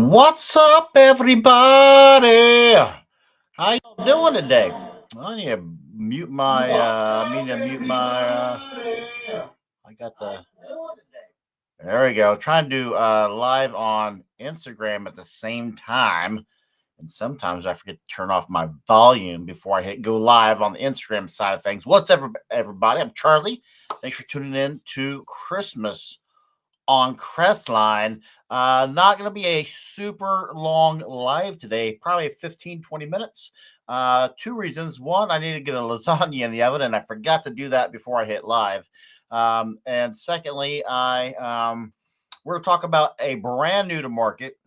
What's up, everybody? How y'all doing today? I need to mute my. I need to mute my. I got the. There we go. Trying to do live on Instagram at the same time, and sometimes I forget to turn off my volume before I hit go live on the Instagram side of things. What's up, everybody? I'm Charlie. Thanks for tuning in to Christmas on Crestline. Not going to be a super long live today, probably 15, 20 minutes. Two reasons. One, I need to get a lasagna in the oven, and I forgot to do that before I hit live. And secondly, we're going to talk about a brand new to market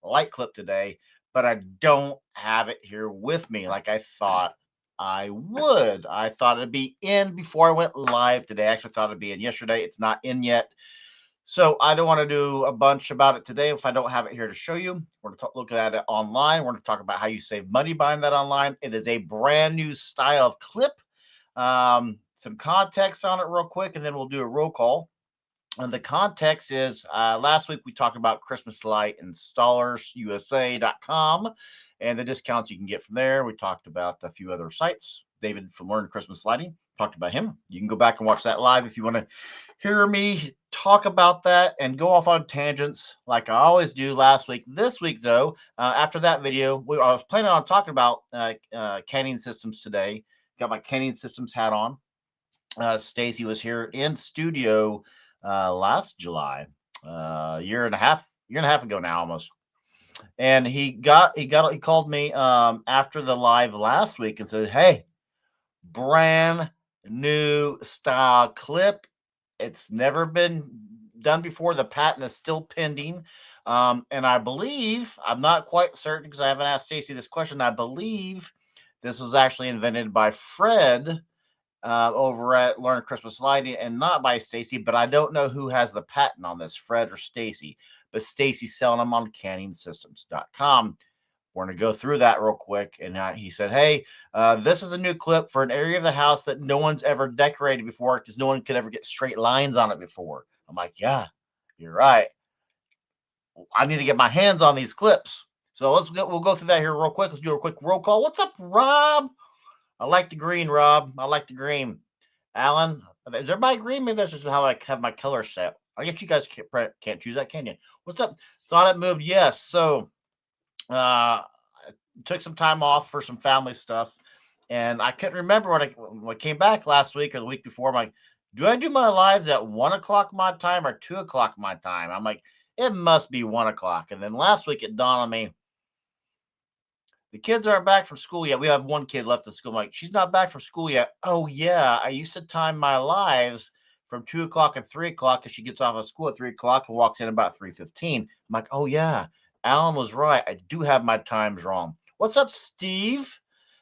light clip today, but I don't have it here with me like I thought I would. I thought it'd be in before I went live today. I actually thought it'd be in yesterday. It's not in yet. So I don't want to do a bunch about it today if I don't have it here to show you. We're going to look at it online. We're going to talk about how you save money buying that online. It is a brand new style of clip. Some context on it real quick, and then we'll do a roll call. And the context is last week we talked about Christmas Light InstallersUSA.com and the discounts you can get from there. We talked about a few other sites. David from Learn Christmas Lighting talked about him. You can go back and watch that live if you want to hear me talk about that and go off on tangents like I always do last week. This week, though, after that video, I was planning on talking about canning systems today. Got my canning systems hat on. Stacy was here in studio last July, year and a half ago now almost. And he called me after the live last week and said, "Hey, brand new style clip. It's never been done before. The patent is still pending." And I believe, I'm not quite certain because I haven't asked Stacy this question. I believe this was actually invented by Fred over at Learn Christmas Lighting and not by Stacy, but I don't know who has the patent on this, Fred or Stacy. But Stacy's selling them on canningsystems.com. We're going to go through that real quick. And he said, "Hey, this is a new clip for an area of the house that no one's ever decorated before because no one could ever get straight lines on it before." I'm like, "Yeah, you're right. I need to get my hands on these clips." So we'll go through that here real quick. Let's do a quick roll call. What's up, Rob? I like the green, Rob. I like the green. Alan, is everybody green? Maybe that's just how I have my color set. I guess you guys can't choose that, can you? What's up? Thought it moved. Yes. So took some time off for some family stuff, and I couldn't remember when I came back last week or the week before. I'm like, do I do my lives at 1 o'clock my time or 2 o'clock my time? I'm like, it must be 1 o'clock. And then last week it dawned on me, the kids aren't back from school yet. We have one kid left at school. I'm like, she's not back from school yet. Oh yeah, I used to time my lives from 2 o'clock and 3 o'clock because she gets off of school at 3 o'clock and walks in about 3:15. I'm like, oh yeah, Alan was right. I do have my times wrong. What's up, Steve?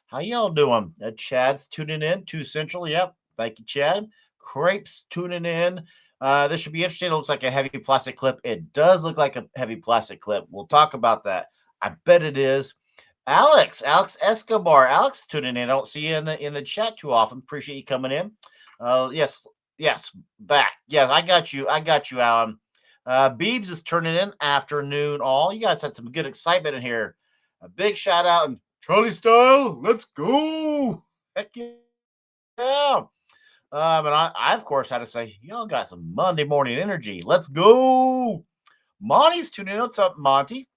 How y'all doing? Chad's tuning in. 2 Central. Yep. Thank you, Chad. Crepes tuning in. This should be interesting. It looks like a heavy plastic clip. It does look like a heavy plastic clip. We'll talk about that. I bet it is. Alex Escobar. Alex tuning in. I don't see you in the chat too often. Appreciate you coming in. Yes, back. Yeah, I got you, Alan. Beebs is turning in. Afternoon all. You guys had some good excitement in here. A big shout out and Charlie style. Let's go. Heck yeah. And I of course had to say, y'all got some Monday morning energy. Let's go. Monty's tuning in. What's up, Monty?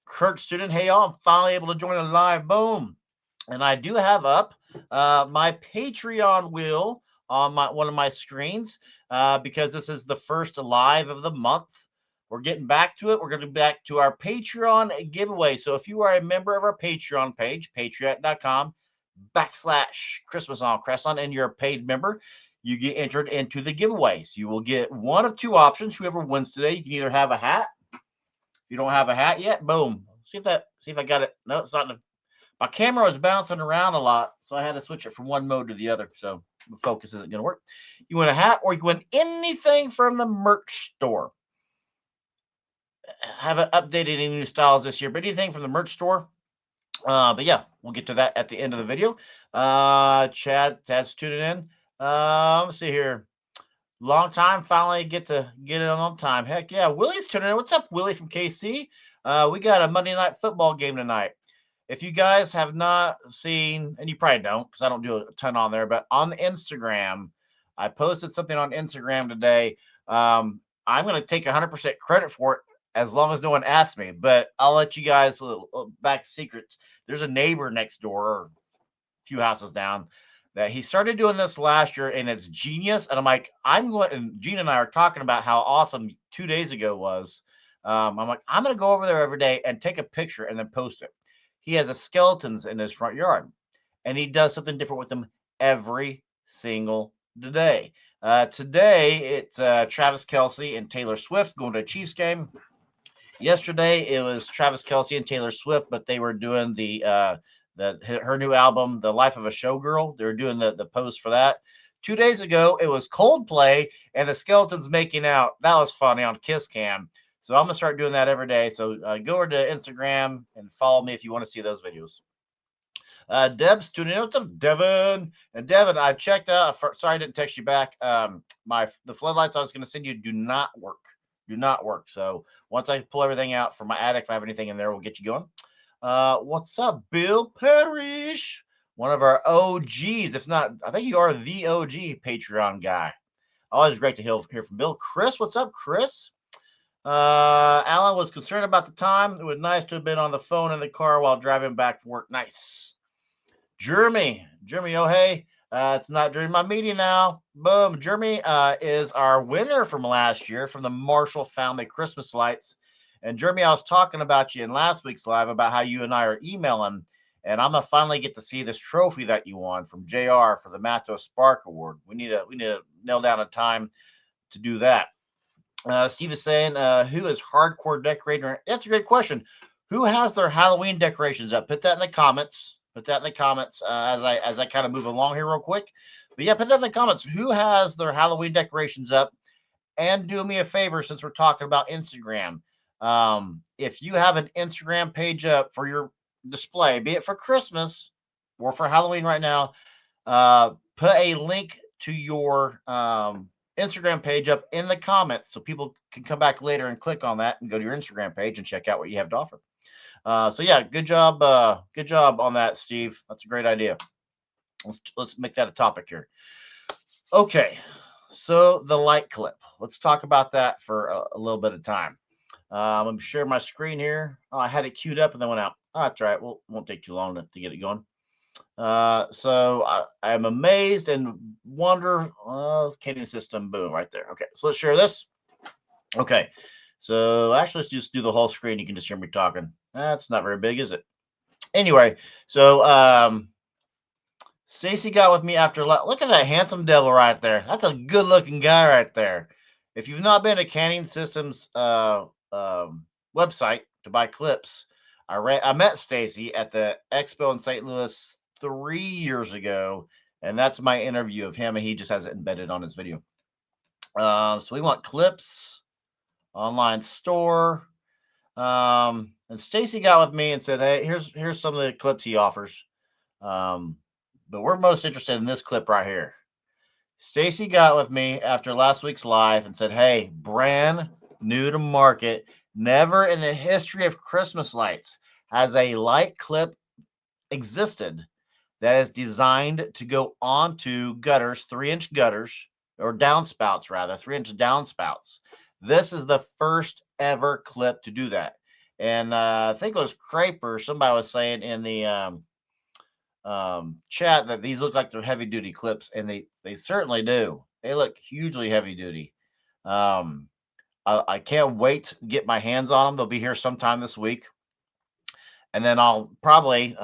Kurt student, hey y'all, I'm finally able to join a live. Boom. And I do have up my Patreon wheel on one of my screens because this is the first live of the month. We're getting back to it. We're going to be back to our Patreon giveaway. So if you are a member of our Patreon page, patreon.com/Christmas on Crestline, and you're a paid member, you get entered into the giveaways. You will get one of two options. Whoever wins today, you can either have a hat. If you don't have a hat yet, boom. See if I got it. No, it's not. My camera was bouncing around a lot, so I had to switch it from one mode to the other. So the focus isn't going to work. You want a hat, or you win anything from the merch store. I haven't updated any new styles this year, but anything from the merch store. But yeah, we'll get to that at the end of the video. Chad's tuning in. Let's see here. Long time. Finally get to get it on time. Heck yeah. Willie's tuning in. What's up, Willie from KC? We got a Monday night football game tonight. If you guys have not seen, and you probably don't because I don't do a ton on there, but on Instagram, I posted something on Instagram today. I'm going to take 100% credit for it as long as no one asks me, but I'll let you guys back secrets. There's a neighbor next door, few houses down, that he started doing this last year and it's genius. And I'm like, I'm going, and Gina and I are talking about how awesome 2 days ago was. I'm like, I'm going to go over there every day and take a picture and then post it. He has a skeletons in his front yard and he does something different with them every single day. Today, it's Travis Kelsey and Taylor Swift going to a Chiefs game. Yesterday, it was Travis Kelsey and Taylor Swift, but they were doing her new album, The Life of a Showgirl. They were doing the post for that. 2 days ago, it was Coldplay and the Skeletons making out. That was funny on Kiss Cam. So I'm gonna start doing that every day. So go over to Instagram and follow me if you want to see those videos. Deb's tuning in. What's up, Devin? And Devin, I checked out. Sorry, I didn't text you back. The floodlights I was going to send you do not work. Do not work. So once I pull everything out for my attic, if I have anything in there, we'll get you going. What's up, Bill Parrish? One of our OGs. If not, I think you are the OG Patreon guy. Always great to hear from Bill. Chris, what's up, Chris? Alan was concerned about the time. It was nice to have been on the phone in the car while driving back from work. Nice. Jeremy, oh hey, it's not during my meeting now. Boom, Jeremy is our winner from last year from the Marshall Family Christmas lights. And Jeremy, I was talking about you in last week's live about how you and I are emailing, and I'm gonna finally get to see this trophy that you won from JR for the Matto Spark Award. We need to nail down a time to do that. Steve is saying, who is hardcore decorator? That's a great question. Who has their Halloween decorations up? Put that in the comments. Put that in the comments as I kind of move along here real quick. But yeah, put that in the comments. Who has their Halloween decorations up? And do me a favor since we're talking about Instagram. If you have an Instagram page up for your display, be it for Christmas or for Halloween right now, put a link to your Instagram page up in the comments so people can come back later and click on that and go to your Instagram page and check out what you have to offer. So yeah, good job on that, Steve. That's a great idea. Let's make that a topic here. Okay, so the light clip. Let's talk about that for a little bit of time. I'm gonna share my screen here. Oh, I had it queued up and then went out. Oh, that's right. Well, it won't take too long to get it going. So I'm amazed and wonder. Canyon system, boom, right there. Okay, so let's share this. Okay, so actually, let's just do the whole screen. You can just hear me talking. That's not very big, is it? Anyway, so Stacy got with me after. Look at that handsome devil right there. That's a good-looking guy right there. If you've not been to Canyon Systems website to buy clips, I met Stacy at the expo in St. Louis 3 years ago, and that's my interview of him, and he just has it embedded on his video. So we want clips, online store. And Stacy got with me and said, "Hey, here's some of the clips he offers." But we're most interested in this clip right here. Stacy got with me after last week's live and said, "Hey, brand new to market, never in the history of Christmas lights has a light clip existed that is designed to go onto gutters, 3-inch gutters, or downspouts rather, 3-inch downspouts. This is the first ever clip to do that." And I think it was Craper, somebody was saying in the chat that these look like they're heavy duty clips, and they certainly do. They look hugely heavy duty. I can't wait to get my hands on them. They'll be here sometime this week, and then I'll probably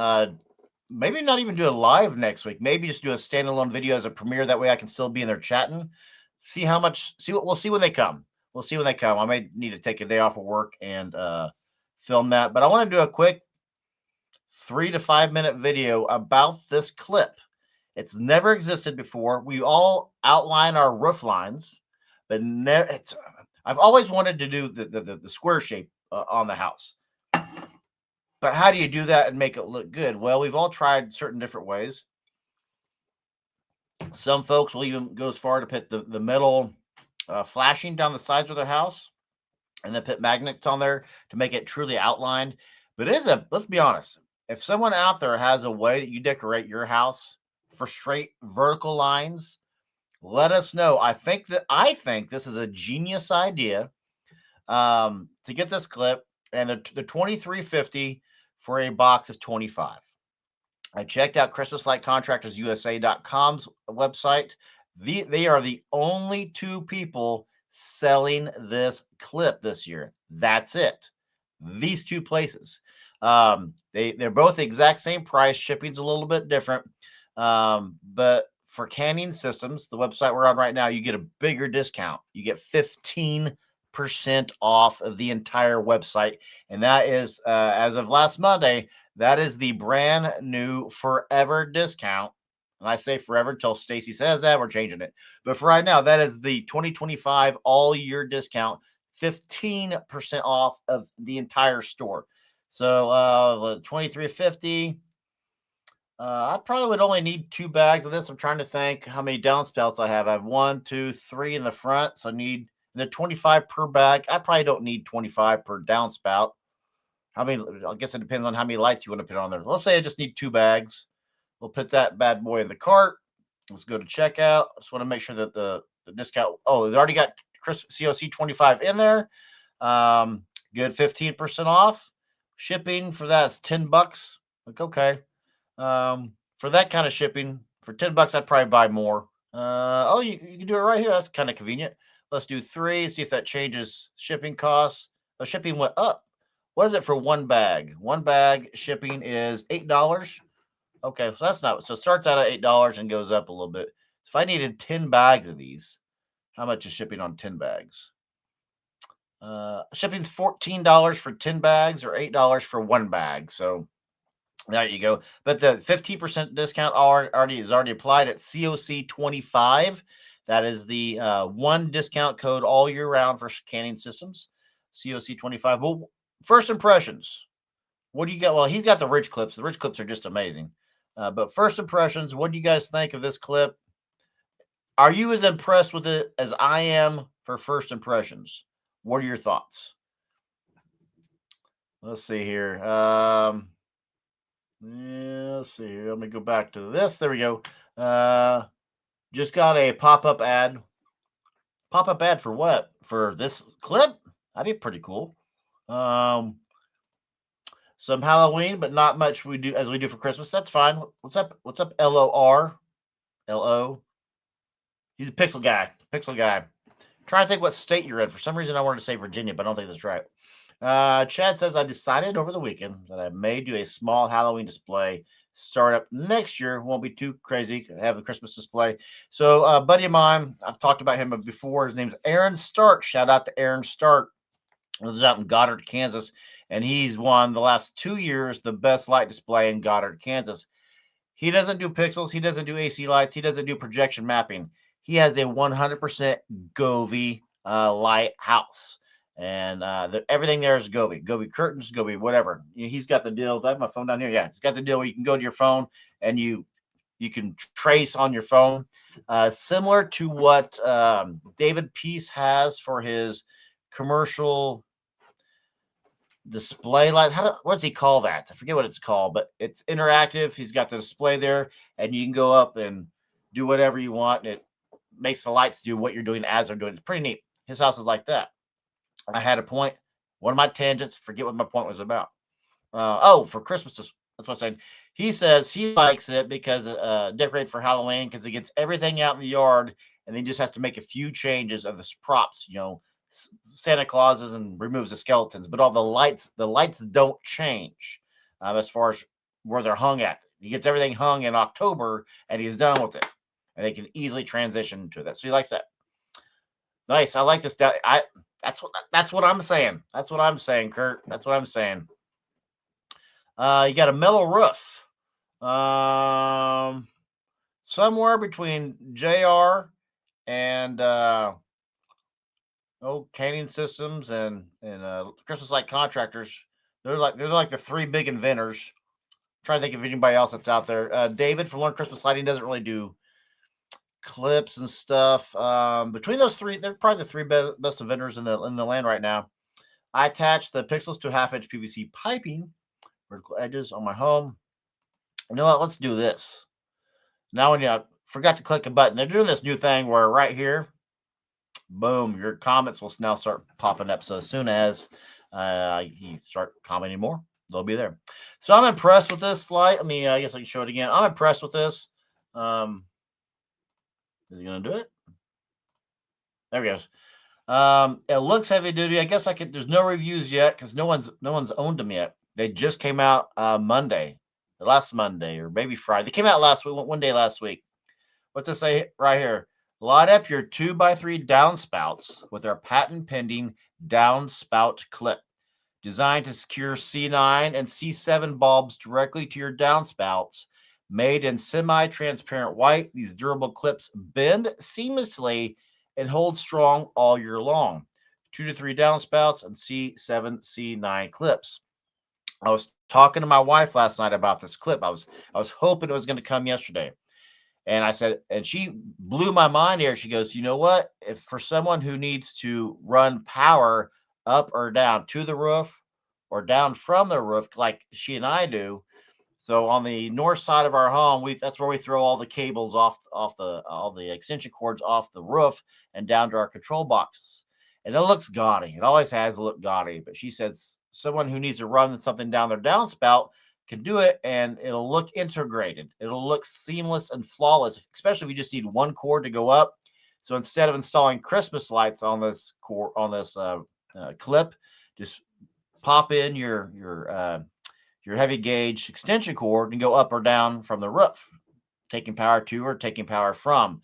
maybe not even do a live next week. Maybe just do a standalone video as a premiere. That way I can still be in there chatting. We'll see when they come. We'll see when they come. I may need to take a day off of work and film that, but I want to do a quick 3 to 5 minute video about this clip. It's never existed before. We all outline our roof lines, but I've always wanted to do the square shape on the house. But how do you do that and make it look good? Well, we've all tried certain different ways. Some folks will even go as far to put the metal flashing down the sides of their house, and then put magnets on there to make it truly outlined. But it is a, let's be honest, if someone out there has a way that you decorate your house for straight vertical lines, let us know. I think this is a genius idea, to get this clip, and the 2350 for a box of 25. I checked out ChristmasLightContractorsUSA.com's website. They are the only two people selling this clip this year. That's it. These two places. They're both the exact same price. Shipping's a little bit different. But for Canning Systems, the website we're on right now, you get a bigger discount. You get 15% off of the entire website. And that is, as of last Monday, that is the brand new forever discount. And I say forever until Stacy says that we're changing it. But for right now, that is the 2025 all year discount, 15% off of the entire store. So 2350. I probably would only need 2 bags of this. I'm trying to think how many downspouts I have. I have 1, 2, 3 in the front. So I need the 25 per bag. I probably don't need 25 per downspout. How many? I guess it depends on how many lights you want to put on there. Let's say I just need 2 bags. We'll put that bad boy in the cart. Let's go to checkout. I just want to make sure that the discount. Oh, it already got COC 25 in there. Good 15% off. Shipping for that's $10. Like, okay. For that kind of shipping, for $10, I'd probably buy more. You can do it right here. That's kind of convenient. Let's do 3. See if that changes shipping costs. The shipping went up. What is it for 1 bag? 1 bag shipping is $8. Okay, so that's not, so it starts out at $8 and goes up a little bit. If I needed 10 bags of these, how much is shipping on 10 bags? Shipping's $14 for 10 bags or $8 for 1 bag. So there you go. But the 15% discount is already applied at COC 25. That is the one discount code all year round for Canning Systems. COC 25. Well, first impressions. What do you got? Well, he's got the Ridge clips. The Ridge clips are just amazing. But first impressions, what do you guys think of this clip? Are you as impressed with it as I am for first impressions? What are your thoughts? Let's see here. Let's see here. Let me go back to this. There we go. Just got a pop-up ad. Pop-up ad for what? For this clip? That'd be pretty cool. Some Halloween, but not much we do as we do for Christmas. That's fine. What's up? What's up? LOR. LO. He's a pixel guy. Pixel guy. Trying to think what state you're in. For some reason, I wanted to say Virginia, but I don't think that's right. Chad says, I decided over the weekend that I may do a small Halloween display. Start up next year. Won't be too crazy. Have the Christmas display. So, a buddy of mine, I've talked about him before. His name's Aaron Stark. Shout out to Aaron Stark. Lives out in Goddard, Kansas. And he's won the last 2 years the best light display in Goddard, Kansas. He doesn't do pixels. He doesn't do AC lights. He doesn't do projection mapping. He has a 100% Govee light house. And everything there is Govee. Govee curtains, Govee whatever. He's got the deal. I have my phone down here. Yeah, he's got the deal where you can go to your phone and you can trace on your phone. Similar to what David Peace has for his commercial display light. What does he call that? I forget what it's called, but it's interactive. He's got the display there, and you can go up and do whatever you want, and it makes the lights do what you're doing as they're doing. It's pretty neat. His house is like that. I had a point. One of my tangents. Forget what my point was about. For Christmas, that's what I'm saying. He says he likes it because decorate for Halloween because it gets everything out in the yard, and then he just has to make a few changes of the props. Santa Clauses and removes the skeletons, but all the lights don't change as far as where they're hung at. He gets everything hung in October, and he's done with it, and they can easily transition to that. So he likes that. Nice. I like this. That's what I'm saying. That's what I'm saying, Kurt. That's what I'm saying. You got a metal roof. Somewhere between JR and Canning Systems and Christmas Light Contractors. They're like the 3 big inventors. I'm trying to think of anybody else that's out there. David from Learn Christmas Lighting doesn't really do clips and stuff. Between those three, they're probably the three best vendors in the land right now. I attached the pixels to half-inch PVC piping, vertical edges on my home. You know what? Let's do this. Now, when you forgot to click a button, they're doing this new thing where right here, boom, your comments will now start popping up. So as soon as you start commenting more, they'll be there. So I'm impressed with this light. I mean, I guess I can show it again. I'm impressed with this. Is he going to do it? There he goes. It looks heavy duty. I guess I could. There's no reviews yet because no one's owned them yet. They just came out Monday, last Monday, or maybe Friday. They came out last week, one day last week. What's it say right here? Light up your 2x3 downspouts with our patent pending Downspout Clip, designed to secure C9 and C7 bulbs directly to your downspouts. Made in semi-transparent white, these durable clips bend seamlessly and hold strong all year long. 2 to 3 downspouts and C7, C9 clips. I was talking to my wife last night about this clip. I was hoping it was going to come yesterday. And I said, and she blew my mind here. She goes, you know what? If for someone who needs to run power up or down to the roof or down from the roof, like she and I do. So on the north side of our home, that's where we throw all the cables off all the extension cords off the roof and down to our control boxes. And it looks gaudy. It always has looked gaudy. But she says someone who needs to run something down their downspout can do it, and it'll look integrated. It'll look seamless and flawless, especially if you just need one cord to go up. So instead of installing Christmas lights on this clip, just pop in your heavy gauge extension cord and go up or down from the roof, taking power to or taking power from.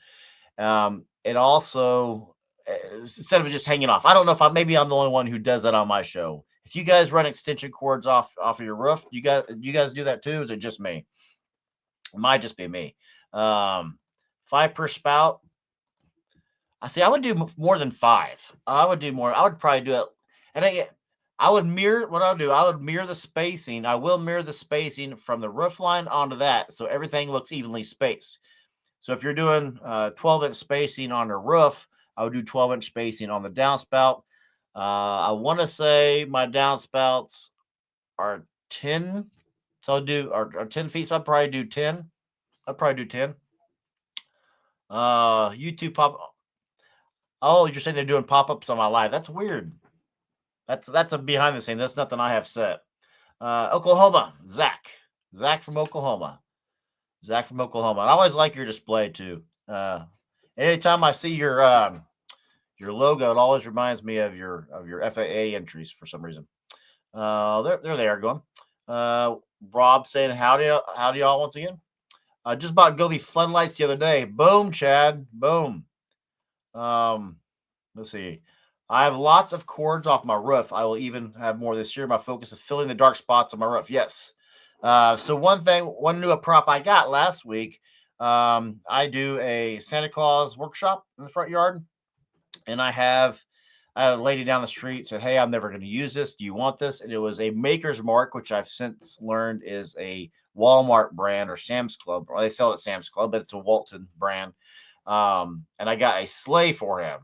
It also, instead of just hanging off, I don't know if maybe I'm the only one who does that on my show. If you guys run extension cords off of your roof, you guys do that too? Is it just me? It might just be me. 5 per spout. I would do more than 5. I would do more. I would probably do it, and I would mirror what I'll do. I would mirror the spacing. I will mirror the spacing from the roof line onto that, so everything looks evenly spaced. So if you're doing 12-inch spacing on the roof, I would do 12-inch spacing on the downspout. I want to say my downspouts are 10. So I'll do or 10 feet. So I'll probably do 10. I'll probably do 10. YouTube pop. Oh, you're saying they're doing pop-ups on my live. That's weird. That's a behind the scene. That's nothing I have set. Oklahoma, Zach from Oklahoma. Zach from Oklahoma. And I always like your display too. Anytime I see your logo, it always reminds me of your FAA entries for some reason. There they are going. Rob saying howdy y'all once again. Just bought Govee floodlights the other day. Boom, Chad. Boom. Let's see. I have lots of cords off my roof. I will even have more this year. My focus is filling the dark spots on my roof. Yes. So one new prop I got last week. I do a Santa Claus workshop in the front yard, and I had a lady down the street said, "Hey, I'm never going to use this. Do you want this?" And it was a Maker's Mark, which I've since learned is a Walmart brand or Sam's Club. Or they sell it at Sam's Club, but it's a Walton brand. And I got a sleigh for him.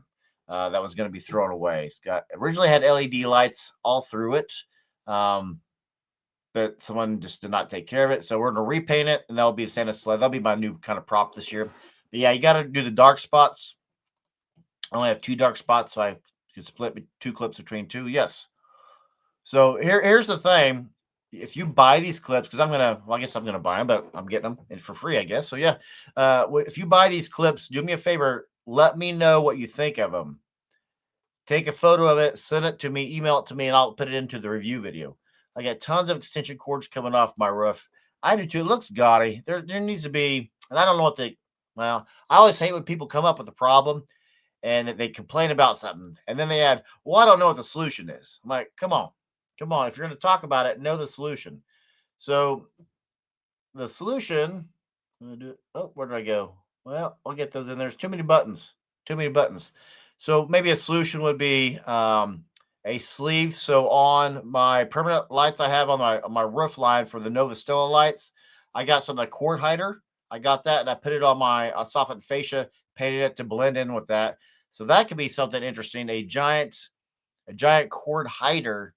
That was going to be thrown away. It's originally had LED lights all through it, but someone just did not take care of it. So we're going to repaint it, and that'll be a Santa sled. That'll be my new kind of prop this year. But yeah, you got to do the dark spots. I only have 2 dark spots, so I can split 2 clips between 2. Yes. So here's the thing. If you buy these clips, because I guess I'm gonna buy them, but I'm getting them for free, I guess. So yeah, if you buy these clips, do me a favor. Let me know what you think of them. Take a photo of it, send it to me, email it to me, and I'll put it into the review video. I got tons of extension cords coming off my roof. I do too. It looks gaudy. There needs to be, and I don't know well, I always hate when people come up with a problem and that they complain about something, and then they add, well, I don't know what the solution is. I'm like, come on. If you're going to talk about it, know the solution. So the solution, where did I go? Well, I'll get those in. There's too many buttons. So maybe a solution would be a sleeve. So on my permanent lights I have on my roof line for the Nova Stella lights, I got some like cord hider. I got that, and I put it on my soffit fascia painted it to blend in with that. So that could be something interesting. A giant cord hider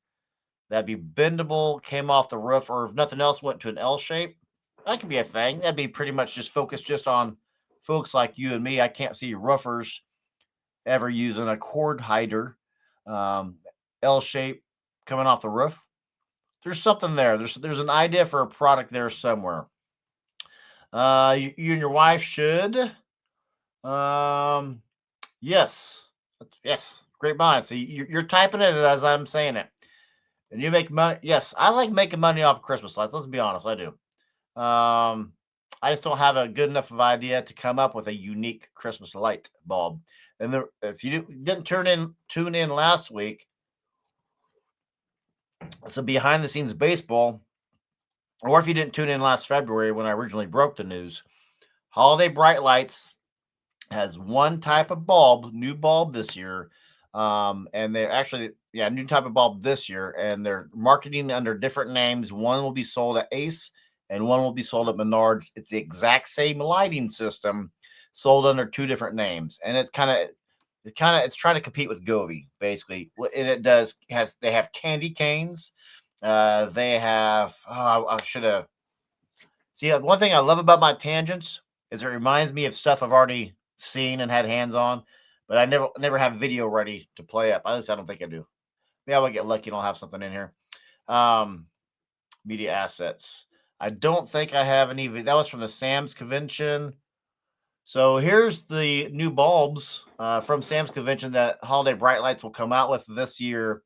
that'd be bendable, came off the roof, or if nothing else, went to an L shape. That could be a thing. That'd be pretty much just focused just on folks like you and me. I can't see roofers ever using a cord hider, um, L shape coming off the roof. There's something there. There's an idea for a product there somewhere. You and your wife should. Um, yes, yes, great mind. So you're typing it as I'm saying it, and you make money. Yes, I like making money off of Christmas lights. Let's be honest, I do. I just don't have a good enough of idea to come up with a unique Christmas light bulb. And if you didn't tune in last week, so behind the scenes baseball, or if you didn't tune in last February when I originally broke the news, Holiday Bright Lights has one type of bulb, new bulb this year. And they're actually, yeah, new type of bulb this year, and they're marketing under different names. One will be sold at Ace and one will be sold at Menards. It's the exact same lighting system sold under two different names. And it's trying to compete with Govee, basically. And they have candy canes. They have, I should have, see, one thing I love about my tangents is it reminds me of stuff I've already seen and had hands on, but I never have video ready to play up. At least I don't think I do. Maybe I will get lucky and I'll have something in here. Um, Media assets. I don't think I have any. That was from the Sam's convention. So here's the new bulbs from Sam's convention that Holiday Bright Lights will come out with this year.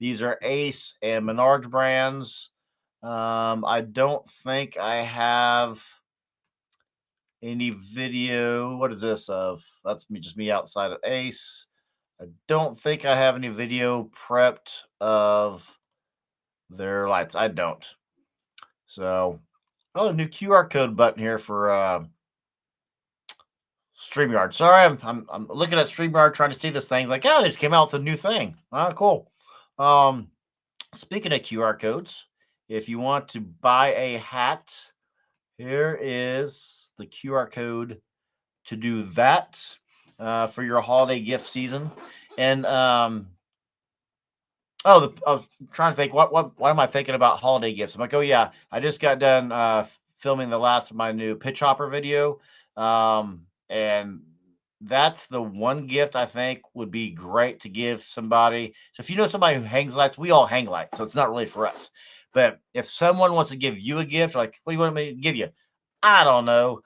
These are Ace and Menards brands. I don't think I have any video. What is this of? That's me, just me outside of Ace. I don't think I have any video prepped of their lights. I don't. So, oh, a new QR code button here for StreamYard. Sorry, I'm looking at StreamYard trying to see this thing. Like, oh, they just came out with a new thing. Oh, cool. Speaking of QR codes, if you want to buy a hat, here is the QR code to do that for your holiday gift season. And I was trying to think what am I thinking about holiday gifts? I'm like, oh yeah, I just got done filming the last of my new pitch hopper video, and that's the one gift I think would be great to give somebody. So if you know somebody who hangs lights, we all hang lights, so it's not really for us. But if someone wants to give you a gift, like, what do you want me to give you? I don't know,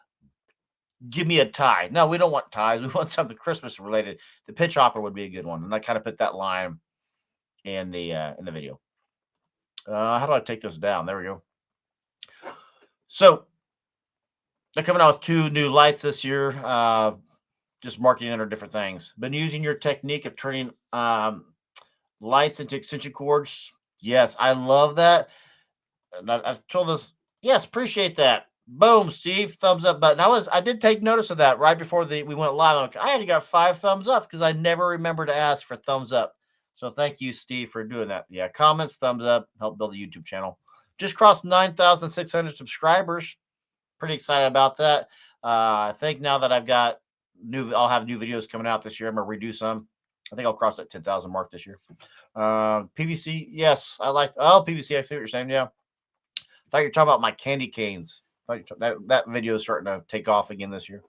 give me a tie. No, we don't want ties. We want something Christmas related. The pitch hopper would be a good one, and I kind of put that line in the video. How do I take this down? There we go. So they're coming out with two new lights this year. Just marketing under different things. Been using your technique of turning lights into extension cords. Yes, I love that. And I've told this. Yes, appreciate that. Boom, Steve, thumbs up button. I did take notice of that right before we went live. I already got 5 thumbs up because I never remember to ask for thumbs up. So thank you, Steve, for doing that. Yeah, comments, thumbs up, help build the YouTube channel. Just crossed 9,600 subscribers. Pretty excited about that. I think now that I'll have new videos coming out this year. I'm gonna redo some. I think I'll cross that 10,000 mark this year. PVC, yes, I like. Oh, PVC, I see what you're saying. Yeah, I thought you were talking about my candy canes. That video is starting to take off again this year.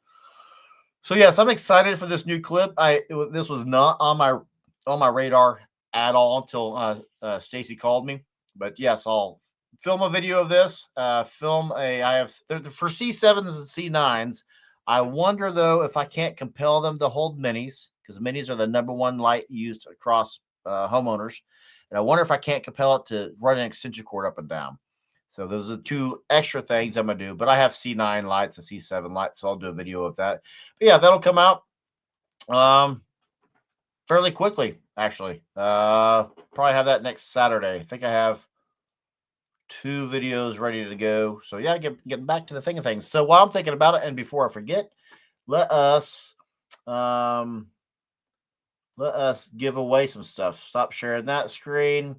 So yes, I'm excited for this new clip. This was not on my radar at all until Stacy called me. But yes, I'll film a video of this. I have for C7s and C9s. I wonder though if I can't compel them to hold minis, because minis are the number one light used across homeowners. And I wonder if I can't compel it to run an extension cord up and down. So those are 2 extra things I'm gonna do. But I have C9 lights and C7 lights, so I'll do a video of that. But yeah, that'll come out fairly quickly, actually. Probably have that next Saturday. I think I have 2 videos ready to go. So yeah, getting back to the thing of things. So while I'm thinking about it, and before I forget, let us give away some stuff. Stop sharing that screen.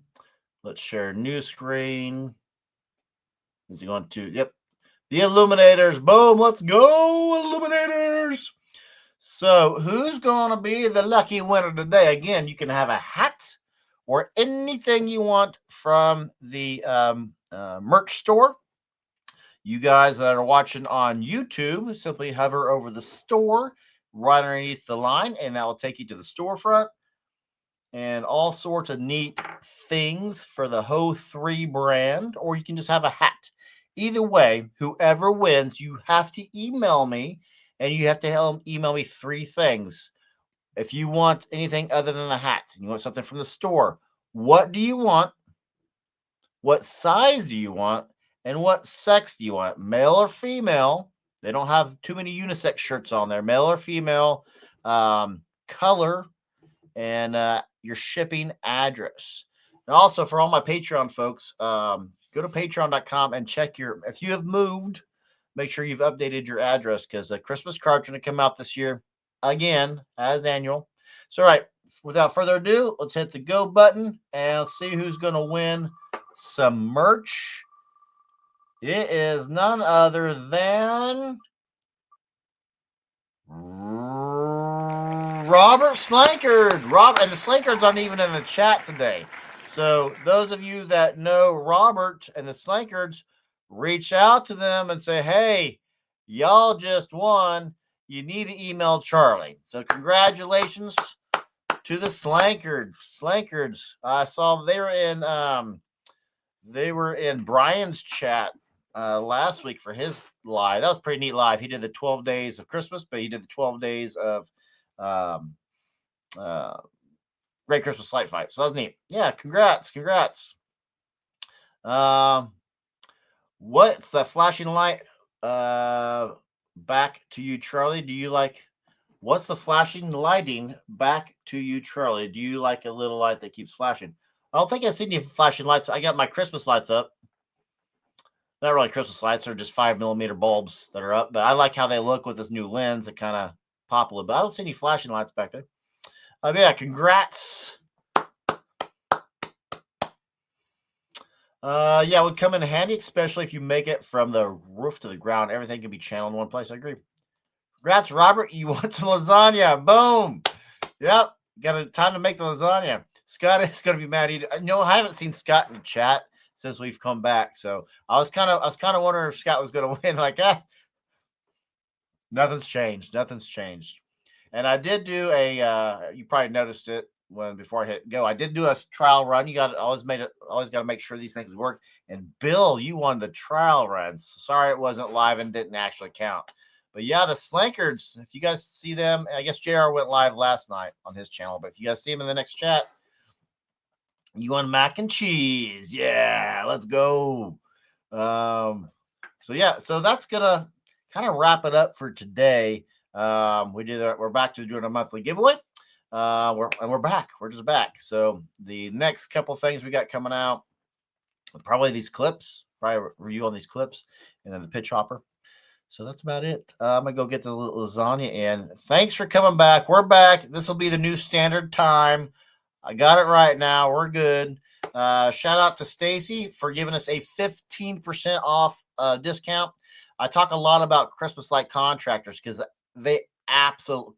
Let's share a new screen. Is he going to? Yep. The Illuminators. Boom. Let's go, Illuminators. So, who's going to be the lucky winner today? Again, you can have a hat or anything you want from the merch store. You guys that are watching on YouTube, simply hover over the store right underneath the line, and that will take you to the storefront and all sorts of neat things for the Ho3 brand, or you can just have a hat. Either way, whoever wins, you have to email me, and you have to email me three things. If you want anything other than the hat, you want something from the store, what do you want? What size do you want? And what sex do you want? Male or female? They don't have too many unisex shirts on there. Male or female? Color and your shipping address. And also for all my Patreon folks, go to patreon.com and check if you have moved, make sure you've updated your address because the Christmas card's going to come out this year again as annual. So, all right, without further ado, let's hit the go button and let's see who's going to win some merch. It is none other than Robert Slankard. And the Slankards aren't even in the chat today. So those of you that know Robert and the Slankards, reach out to them and say, hey, y'all just won. You need to email Charlie. So congratulations to the Slankards. I saw they were in Brian's chat last week for his live. That was pretty neat live. He did the 12 days of Christmas, but he did the 12 days of um, Great Christmas Light Fight. So that was neat. Yeah, congrats. Um, what's the flashing light? Back to you, Charlie. What's the flashing lighting back to you, Charlie? Do you like a little light that keeps flashing? I don't think I've seen any flashing lights. I got my Christmas lights up. Not really Christmas lights, they're just 5mm bulbs that are up, but I like how they look with this new lens that kind of pop a little bit. I don't see any flashing lights back there. Yeah, congrats. Yeah, it would come in handy, especially if you make it from the roof to the ground. Everything can be channeled in one place. I agree. Congrats, Robert. You want some lasagna. Boom. Yep. Got a time to make the lasagna. Scott is going to be mad. I haven't seen Scott in the chat since we've come back. So I was kind of wondering if Scott was going to win. Like, nothing's changed. And I did do you probably noticed it before I hit go. I did do a trial run. You got always got to make sure these things work. And Bill, you won the trial runs. Sorry it wasn't live and didn't actually count. But yeah, the Slankards, if you guys see them, I guess JR went live last night on his channel. But if you guys see him in the next chat, you want mac and cheese. Yeah, let's go. So that's gonna kind of wrap it up for today. We're back to doing a monthly giveaway. We're back. We're just back. So the next couple things we got coming out, probably these clips, probably review on these clips, and then the pitch hopper. So that's about it. I'm gonna go get the lasagna in. Thanks for coming back. We're back. This will be the new standard time. I got it right now. We're good. Shout out to Stacy for giving us a 15% off discount. I talk a lot about Christmas light contractors because they absolutely.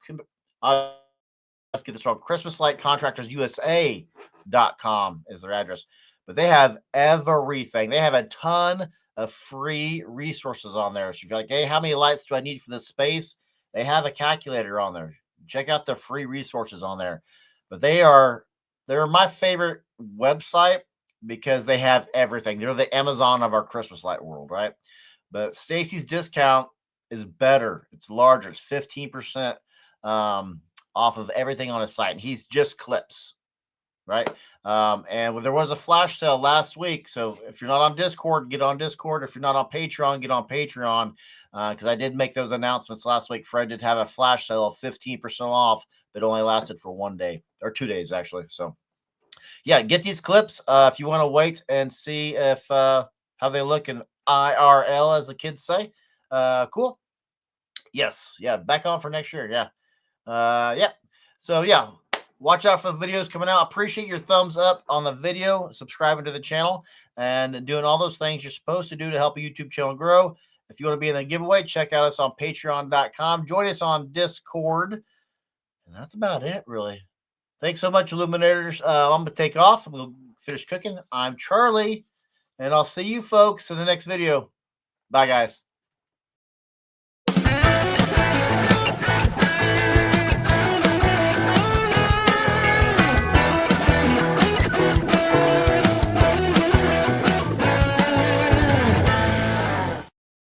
Let's get this wrong. ChristmasLightContractorsUSA.com is their address, but they have everything. They have a ton of free resources on there. So if you're like, hey, how many lights do I need for this space? They have a calculator on there. Check out the free resources on there. But they're my favorite website because they have everything. They're the Amazon of our Christmas light world, right? But Stacy's discount is better. It's larger. It's 15% off of everything on his site. And he's just clips, right? And there was a flash sale last week. So if you're not on Discord, get on Discord. If you're not on Patreon, get on Patreon. Because I did make those announcements last week. Fred did have a flash sale of 15% off, but only lasted for 1 day or 2 days, actually. So, yeah, get these clips if you want to wait and see if how they look in IRL, as the kids say. Cool. Yes. Yeah. Back on for next year. Yeah. Yeah. So, yeah. Watch out for the videos coming out. Appreciate your thumbs up on the video, subscribing to the channel, and doing all those things you're supposed to do to help a YouTube channel grow. If you want to be in the giveaway, check out us on patreon.com. Join us on Discord. And that's about it, really. Thanks so much, Illuminators. I'm going to take off. We'll finish cooking. I'm Charlie, and I'll see you folks in the next video. Bye, guys.